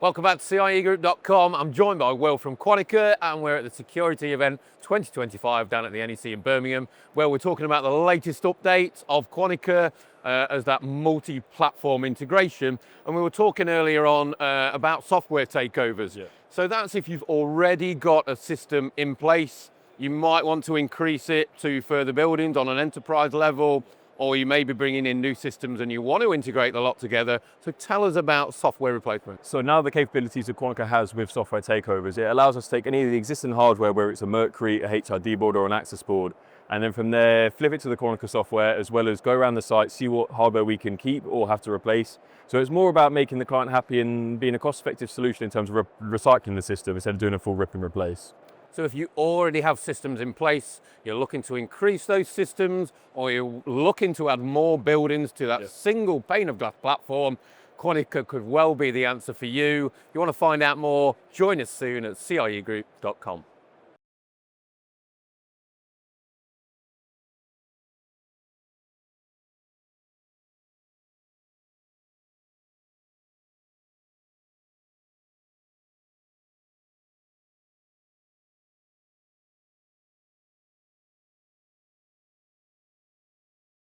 Welcome back to CIEgroup.com. I'm joined by Will from Quanika, and we're at the Security Event 2025 down at the NEC in Birmingham, where we're talking about the latest updates of Quanika as that multi-platform integration. And we were talking earlier on about software takeovers. Yeah. So that's if you've already got a system in place. You might want to increase it to further buildings on an enterprise level, or you may be bringing in new systems and you want to integrate the lot together. So tell us about software replacement. So now the capabilities that Quanika has with software takeovers, it allows us to take any of the existing hardware, whether it's a Mercury, a HRD board or an Access board, and then from there flip it to the Quanika software, as well as go around the site, see what hardware we can keep or have to replace. So it's more about making the client happy and being a cost-effective solution in terms of recycling the system instead of doing a full rip and replace. So if you already have systems in place, you're looking to increase those systems, or you're looking to add more buildings to that single pane of glass platform, Quanika could well be the answer for you. If you want to find out more, join us soon at CIEgroup.com.